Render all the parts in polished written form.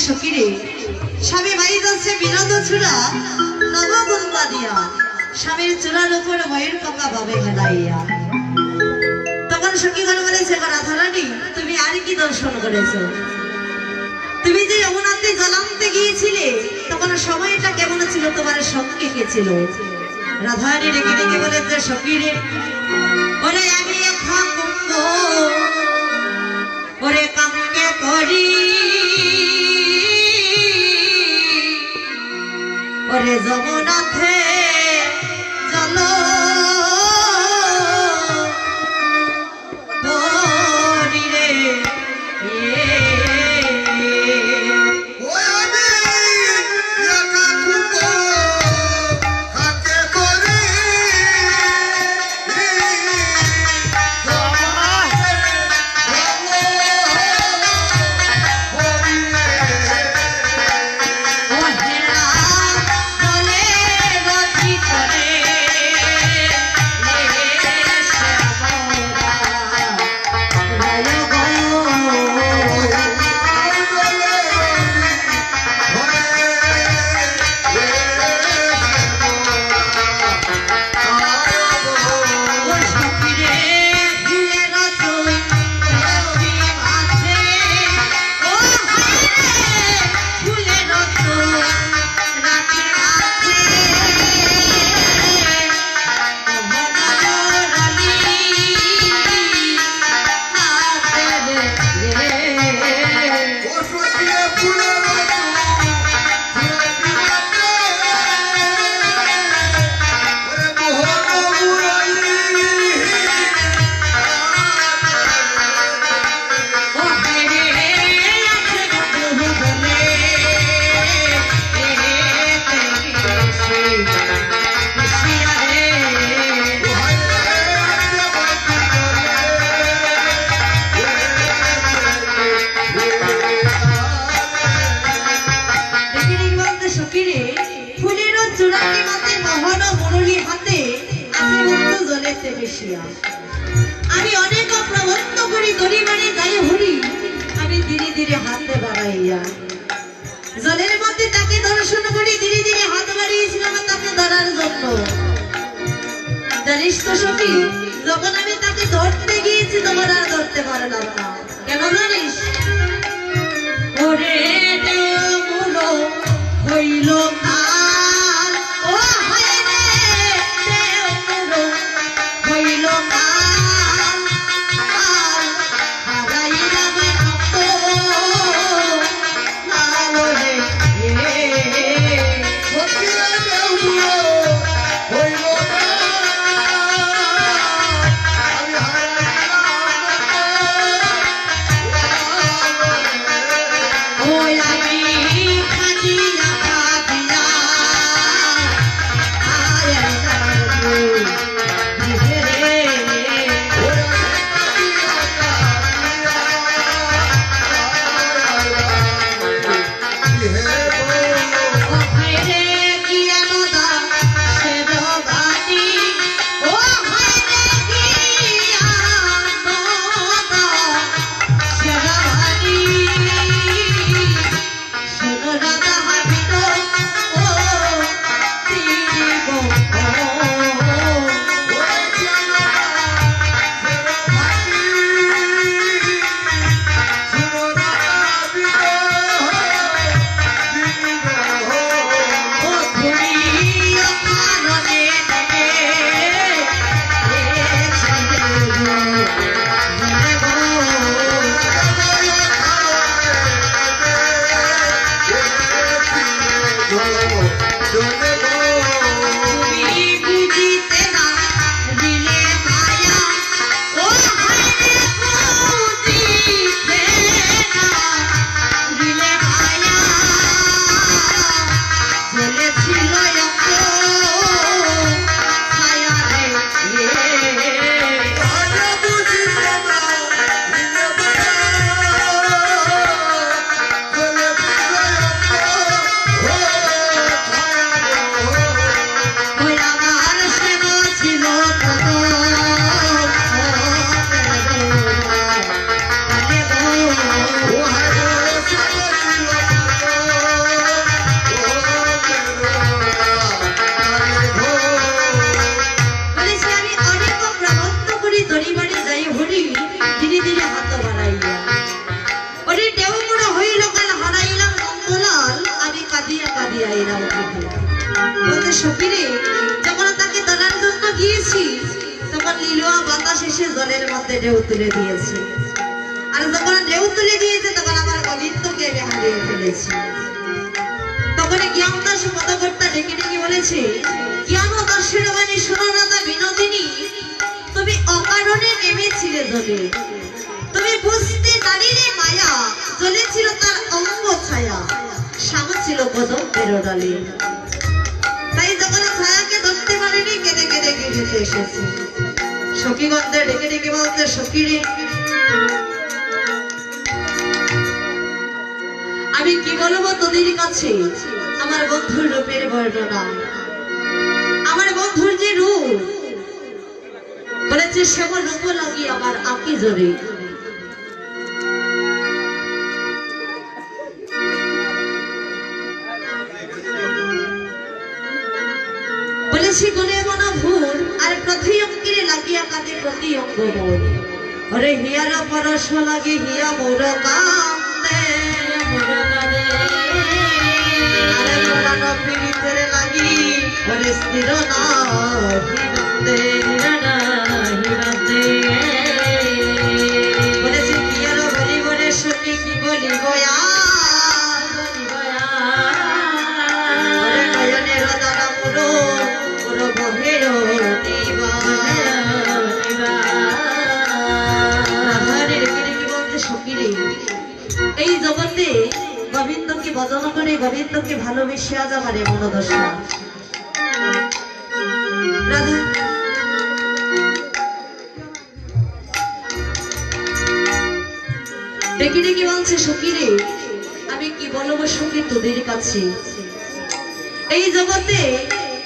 সকিরে স্বামী ভাই যাচ্ছে বিনোদ ছুড়া নবগুম্বা দিয়া স্বামীর চূড়ার উপর ভয়ের কাকা ভাবে খেলাইয়া। তখন সখীগণ বলেছে রাধারানী, তুমি আর কি দর্শন করেছো? তুমি যে যমুনাতে জলান্তে গিয়েছিলে তখন সময়টা কেমন ছিল, তোমার সঙ্গে কে ছিল? রাধারানী ডেকে ডেকে বলেছে সখীরে, ওরে আমি থাকব ওরে কামকে করি, ওরে যমুনাথে জল আমি অনেক প্রবন্ধ করি দরিবারে যাই হরি আমি ধীরে ধীরে হাতে বাড়াইয়া জলের মধ্যে তাকে দর্শন করি ধীরে ধীরে হাত বাড়িয়েছিলাম তাকে ধরার জন্য। জানিস তো সখী, যখন আমি তাকে ধরতে গিয়েছি তখন আর ধরতে পারলাম না। কেন জানিস? ওরে মুলো হইল কাল, ও হায় রে মুলো হইল কাল, হারাইলাম রক্ত লাল রে জলের মধ্যে ঢেউ তুলে দিয়েছে। আর যখন ঢেউ তুলে দিয়েছে তখন আমার গোবিন্দকে আমি হারিয়ে ফেলেছি। তখন জ্ঞানদাস পদকর্তা ডেকে ডেকে বলেছে, জ্ঞান দর্শন মানে সুরনাথা বিনোদিনী, তুমি অকারণে নেমেছিলে জলে, তুমি বুঝতে নারীরে মায়া, জলে ছিল তার অঙ্গ ছায়া, সাম ছিল কদম্বের ডালে। তাই যখন ছায়াকে ধরতে পারেনি কেঁদে কেঁদে কেঁদে এসেছে। সখীগন্ধে ডেকে ডেকে বলতে, সখীরে আমি কি বলবো তোদের কাছে আমার বন্ধুর রূপের বর্ণনা। আমার বন্ধুর যে রূপ বলেছে সেমন রূপ লাগি আমার আঁকি জোরে। বলেছি গুণে মনা ভুর আর প্রতি অঙ্কিরে লাগিয়া কাঁদে প্রতি অঙ্গ মন। ওরে হিয়ার পরশ লাগে হিয়া মোর কান্দে, আরে মোরানো পীড়িতের লাগি ওরে স্থির নাহি বলেছি হিয়ার বলি বলে সখী কি বলি গয়া নয়নের দ্বারা মুরো এই জগতে গোবিন্দকে ভজন করে গোবিন্দকে ভালোবেসে আজ আমার মনোদশা। ডেকে ডেকে বলছে সখী রে, আমি কি বলবো সখী তোদের কাছে। এই জগতে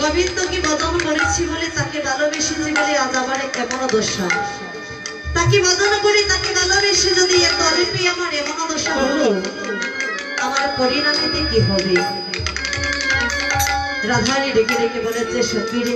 গোবিন্দকে বদন করেছি বলে, তাকে ভালোবেসেছি বলে আজ আমার এমন দশা। তাকে বদন করে তাকে ভালোবেসে যদি এত অল্পে আমার এমন দশা হলো, আমার পরিণামীতে কি হবে। রাধারানী ডেকে ডেকে বলেছে সখী রে,